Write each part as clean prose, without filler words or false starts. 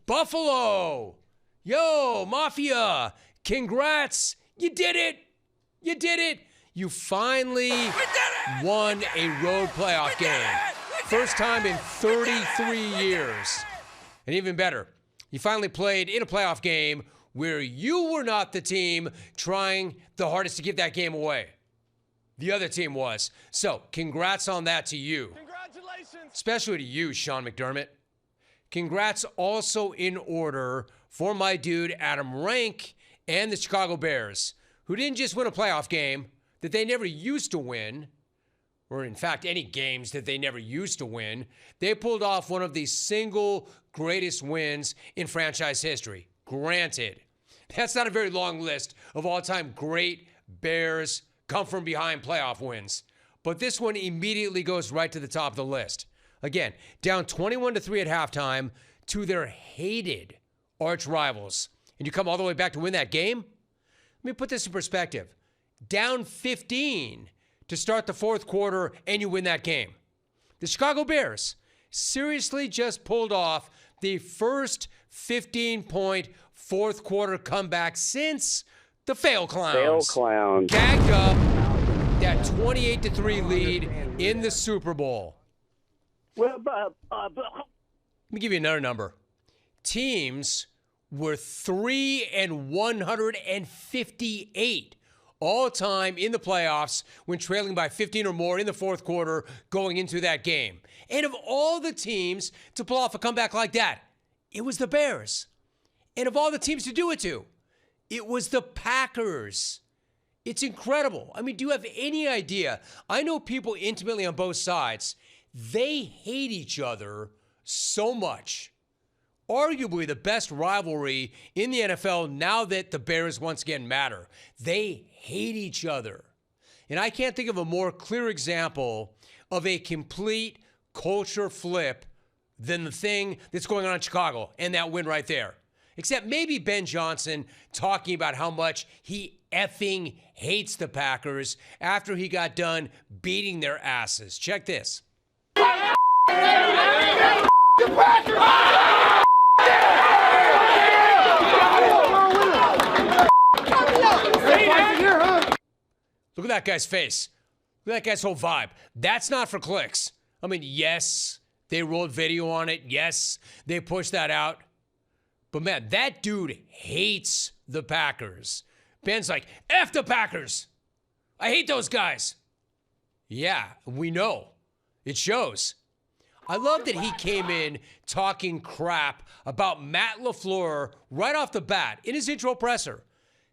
Buffalo. Yo, Mafia. Congrats. You did it. You did it. You finally won a road playoff game. First time in 33 years. And even better, you finally played in a playoff game where you were not the team trying the hardest to give that game away. The other team was. So, congrats on that to you. Congratulations. Especially to you, Sean McDermott. Congrats also in order for my dude Adam Rank and the Chicago Bears, who didn't just win a playoff game that they never used to win, or in fact, any games that they never used to win. They pulled off one of the single greatest wins in franchise history. Granted, that's not a very long list of all-time great Bears come from behind playoff wins. But this one immediately goes right to the top of the list. Again, down 21-3 at halftime to their hated arch rivals. And you come all the way back to win that game? Let me put this in perspective. Down 15 to start the fourth quarter and you win that game. The Chicago Bears seriously just pulled off the first 15-point fourth quarter comeback since the Fail Clowns. Gagged up that 28-3 lead in the Super Bowl. Well, Let me give you another number. Teams were 3-158 all time in the playoffs when trailing by 15 or more in the fourth quarter going into that game. And of all the teams to pull off a comeback like that, it was the Bears. And of all the teams to do it to, it was the Packers. It's incredible. I mean, do you have any idea? I know people intimately on both sides. They hate each other so much. Arguably the best rivalry in the NFL now that the Bears once again matter. They hate each other. And I can't think of a more clear example of a complete culture flip than the thing that's going on in Chicago and that win right there. Except maybe Ben Johnson talking about how much he effing hates the Packers after he got done beating their asses. Check this. Look at that guy's face. Look at that guy's whole vibe. That's not for clicks. I mean, yes, they rolled video on it. Yes, they pushed that out. But man, that dude hates the Packers. Ben's like, F the Packers. I hate those guys. Yeah, we know. It shows. I love that he came in talking crap about Matt LaFleur right off the bat in his intro presser.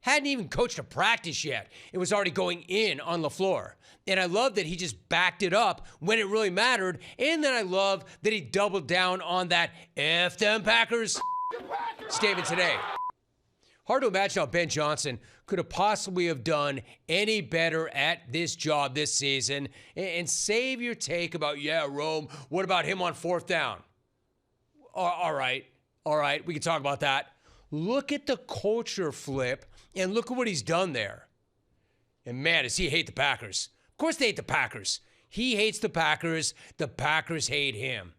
Hadn't even coached a practice yet. It was already going in on LaFleur. And I love that he just backed it up when it really mattered. And then I love that he doubled down on that F them Packers statement today. Hard to imagine how Ben Johnson could have possibly have done any better at this job this season. And save your take about, yeah, Rome, what about him on fourth down? All right, we can talk about that. Look at the culture flip and look at what he's done there. And man, does he hate the Packers. Of course they hate the Packers. He hates the Packers. The Packers hate him.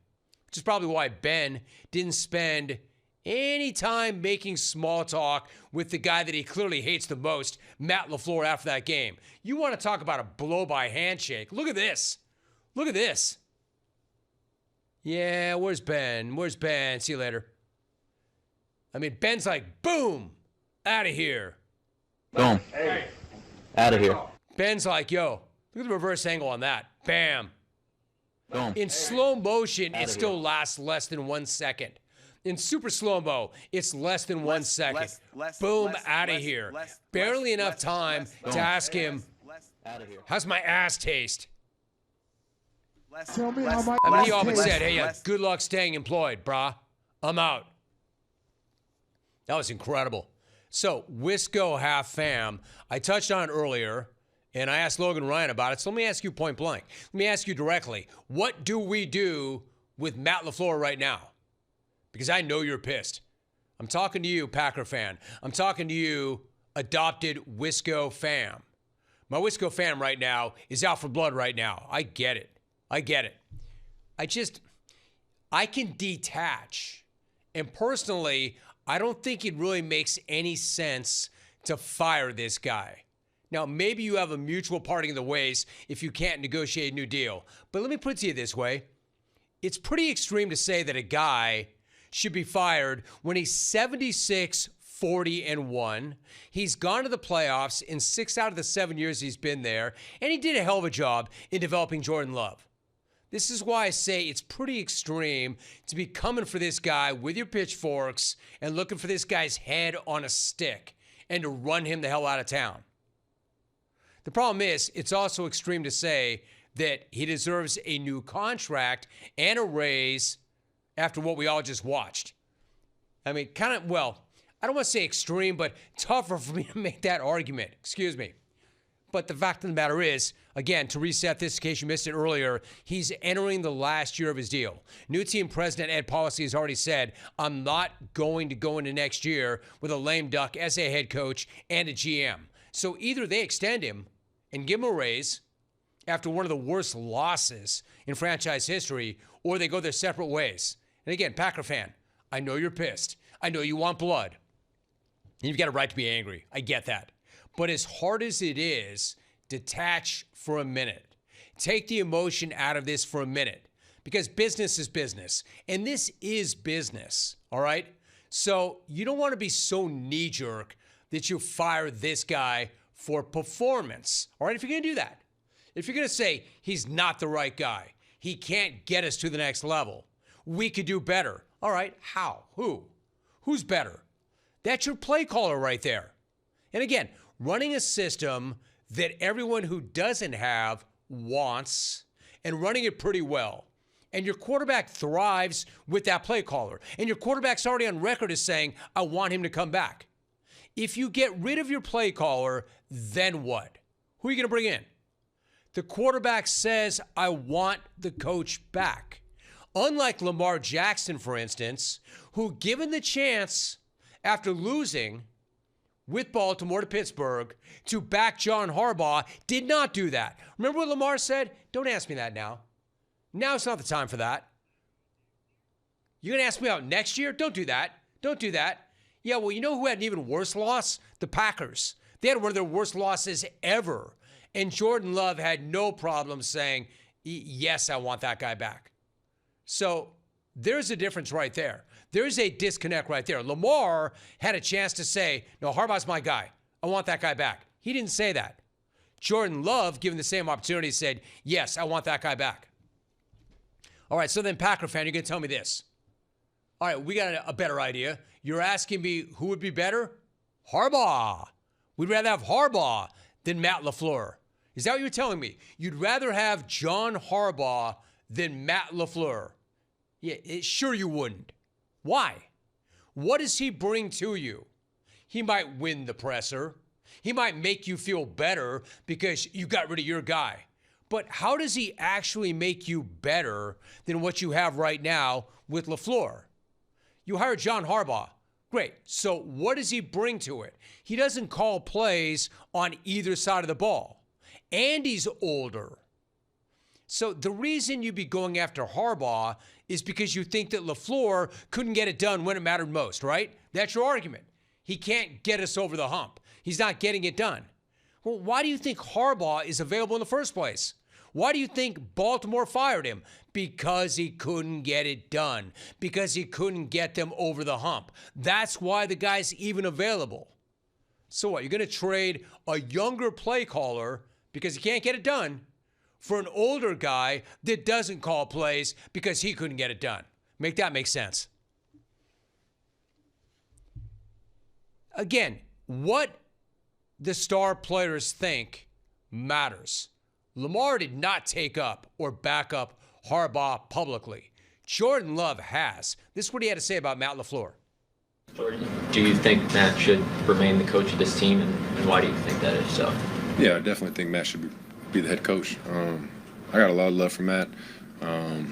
Which is probably why Ben didn't spend any time making small talk with the guy that he clearly hates the most, Matt LaFleur, after that game. You want to talk about a blow-by handshake. Look at this. Look at this. Yeah, where's Ben? Where's Ben? See you later. I mean, Ben's like, boom, out of here. Boom. Hey. Out of here. Ben's like, yo, look at the reverse angle on that. Bam. Boom. In slow motion, it still lasts less than 1 second. In super slow-mo, it's less than 1 second. Boom, out of here. Barely enough time to ask him, how's my ass taste? Tell me how my I mean, he ass all but tastes. said, hey, good luck staying employed, brah. I'm out. That was incredible. So, Wisco half fam, I touched on it earlier, and I asked Logan Ryan about it, so let me ask you point blank. Let me ask you directly, what do we do with Matt LaFleur right now? Because I know you're pissed. I'm talking to you, Packer fan. I'm talking to you, adopted Wisco fam. My Wisco fam right now is out for blood right now. I get it. I can detach And personally, I don't think it really makes any sense to fire this guy. Now, maybe you have a mutual parting of the ways if you can't negotiate a new deal. But let me put it to you this way. It's pretty extreme to say that a guy should be fired when he's 76, 40-1. He's gone to the playoffs in 6 out of the 7 years he's been there, and he did a hell of a job in developing Jordan Love. This is why I say it's pretty extreme to be coming for this guy with your pitchforks and looking for this guy's head on a stick and to run him the hell out of town. The problem is, it's also extreme to say that he deserves a new contract and a raise after what we all just watched. I mean, I don't want to say extreme, but tougher for me to make that argument. Excuse me. But the fact of the matter is, again, to reset this in case you missed it earlier, he's entering the last year of his deal. New team president Ed Policy has already said, I'm not going to go into next year with a lame duck as a head coach and a GM. So either they extend him and give him a raise after one of the worst losses in franchise history, or they go their separate ways. And again, Packer fan, I know you're pissed. I know you want blood. And you've got a right to be angry. I get that. But as hard as it is, detach for a minute. Take the emotion out of this for a minute, because business is business. And this is business, all right? So you don't want to be so knee-jerk that you fire this guy for performance, all right? If you're going to do that, if you're going to say he's not the right guy, he can't get us to the next level, we could do better. All right, how? Who? Who's better? That's your play caller right there. And again, running a system that everyone who doesn't have wants and running it pretty well. And your quarterback thrives with that play caller. And your quarterback's already on record as saying, I want him to come back. If you get rid of your play caller, then what? Who are you going to bring in? The quarterback says, I want the coach back. Unlike Lamar Jackson, for instance, who, given the chance after losing with Baltimore to Pittsburgh to back John Harbaugh, did not do that. Remember what Lamar said? Don't ask me that now. Now's not the time for that. You're going to ask me out next year? Don't do that. Don't do that. Yeah, well, you know who had an even worse loss? The Packers. They had one of their worst losses ever. And Jordan Love had no problem saying, yes, I want that guy back. So there's a difference right there. There's a disconnect right there. Lamar had a chance to say, no, Harbaugh's my guy. I want that guy back. He didn't say that. Jordan Love, given the same opportunity, said, yes, I want that guy back. All right, so then Packer fan, you're going to tell me this. All right, we got a better idea. You're asking me who would be better? Harbaugh. We'd rather have Harbaugh than Matt LaFleur. Is that what you're telling me? You'd rather have John Harbaugh than Matt LaFleur? Yeah, sure you wouldn't. Why? What does he bring to you? He might win the presser. He might make you feel better because you got rid of your guy. But how does he actually make you better than what you have right now with LaFleur? You hired John Harbaugh. Great. So what does he bring to it? He doesn't call plays on either side of the ball. And he's older. So the reason you'd be going after Harbaugh is because you think that LaFleur couldn't get it done when it mattered most, right? That's your argument. He can't get us over the hump. He's not getting it done. Well, why do you think Harbaugh is available in the first place? Why do you think Baltimore fired him? Because he couldn't get it done. Because he couldn't get them over the hump. That's why the guy's even available. So what, you're going to trade a younger play caller because he can't get it done for an older guy that doesn't call plays because he couldn't get it done? Make that make sense. Again, what the star players think matters. Lamar did not take up or back up Harbaugh publicly. Jordan Love has. This is what he had to say about Matt LaFleur. Do you think Matt should remain the coach of this team, and why do you think that is so? Yeah, I definitely think Matt should be the head coach. I got a lot of love for Matt. I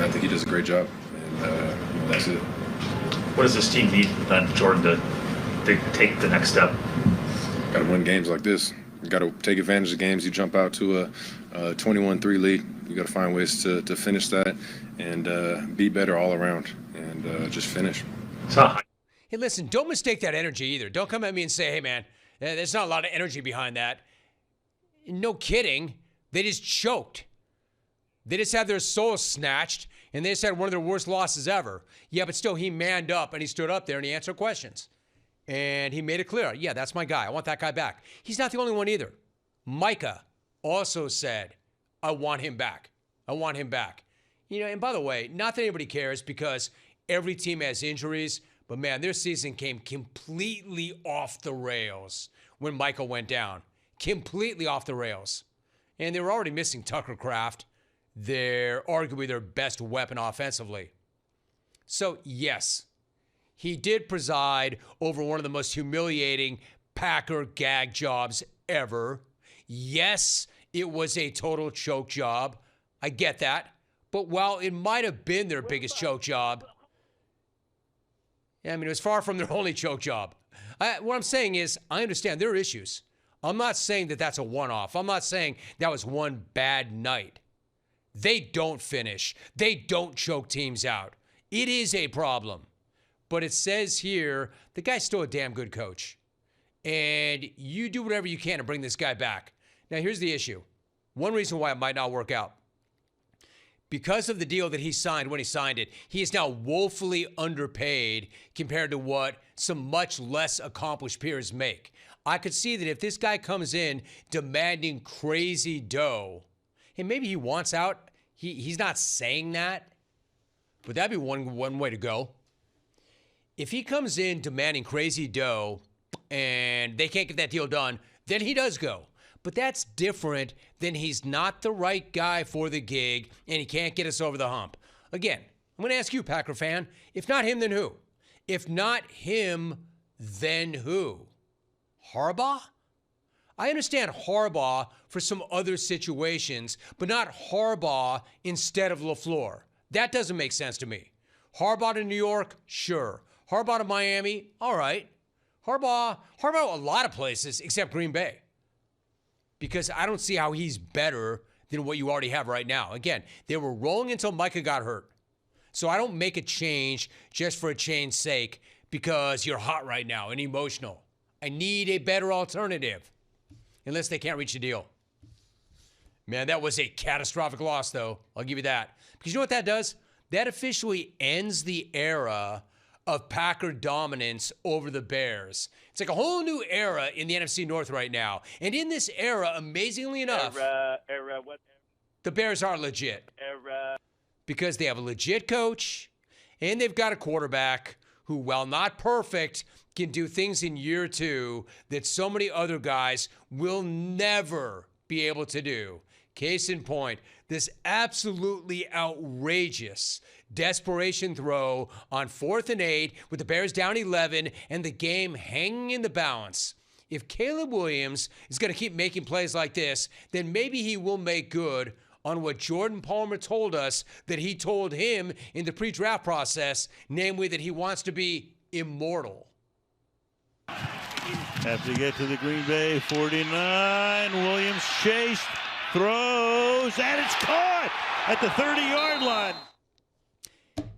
think he does a great job, and that's it. What does this team need then, Jordan, to take the next step? Got to win games like this. You got to take advantage of games. You jump out to a 21-3 lead. You got to find ways to finish that and be better all around. And and just finish. So Hey, listen, don't mistake that energy either. Don't come at me and say, hey, man, there's not a lot of energy behind that. No kidding. They just choked. They just had their soul snatched, and they just had one of their worst losses ever. Yeah, but still, he manned up, and he stood up there, and he answered questions. And he made it clear, yeah, that's my guy. I want that guy back. He's not the only one either. Micah also said, I want him back. I want him back. You know, and by the way, not that anybody cares because every team has injuries, but man, their season came completely off the rails when Michael went down. Completely off the rails. And they were already missing Tucker Kraft. They're arguably their best weapon offensively. So, yes, he did preside over one of the most humiliating Packer gag jobs ever. Yes, it was a total choke job. I get that. But while it might have been their biggest choke job, I mean, it was far from their only choke job. What I'm saying is, I understand there are issues. I'm not saying that that's a one-off. I'm not saying that was one bad night. They don't finish. They don't choke teams out. It is a problem. But it says here, the guy's still a damn good coach. And you do whatever you can to bring this guy back. Now, here's the issue. One reason why it might not work out. Because of the deal that he signed when he signed it, he is now woefully underpaid compared to what some much less accomplished peers make. I could see that if this guy comes in demanding crazy dough, and maybe he wants out, he's not saying that, but that'd be one way to go. If he comes in demanding crazy dough and they can't get that deal done, then he does go. But that's different than he's not the right guy for the gig and he can't get us over the hump. Again, I'm going to ask you, Packer fan, if not him, then who? If not him, then who? Harbaugh? I understand Harbaugh for some other situations, but not Harbaugh instead of LaFleur. That doesn't make sense to me. Harbaugh to New York? Sure. Harbaugh to Miami? All right. Harbaugh a lot of places except Green Bay. Because I don't see how he's better than what you already have right now. Again, they were rolling until Micah got hurt. So I don't make a change just for a change's sake because you're hot right now and emotional. I need a better alternative. Unless they can't reach a deal. Man, that was a catastrophic loss, though. I'll give you that. Because you know what that does? That officially ends the era of Packer dominance over the Bears. It's like a whole new era in the NFC North right now. And in this era, amazingly enough, the Bears are legit. Because they have a legit coach, and they've got a quarterback who, while not perfect, can do things in year two that so many other guys will never be able to do. Case in point, this absolutely outrageous desperation throw on 4th and 8 with the Bears down 11 and the game hanging in the balance. If Caleb Williams is going to keep making plays like this, then maybe he will make good on what Jordan Palmer told us that he told him in the pre-draft process, namely that he wants to be immortal. Have to get to the Green Bay 49. Williams chased, throws, and it's caught at the 30-yard line.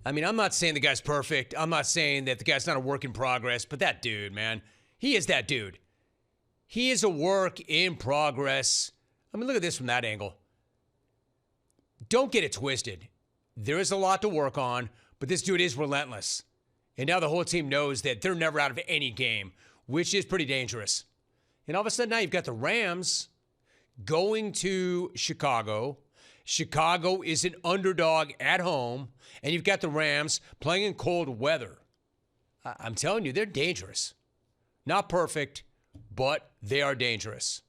I mean, I'm not saying the guy's perfect. I'm not saying that the guy's not a work in progress, but that dude, man, he is that dude. He is a work in progress. I mean, look at this from that angle. Don't get it twisted. There is a lot to work on, but this dude is relentless. And now the whole team knows that they're never out of any game, which is pretty dangerous. And all of a sudden now you've got the Rams going to Chicago. Chicago is an underdog at home, and you've got the Rams playing in cold weather. I'm telling you, they're dangerous. Not perfect, but they are dangerous.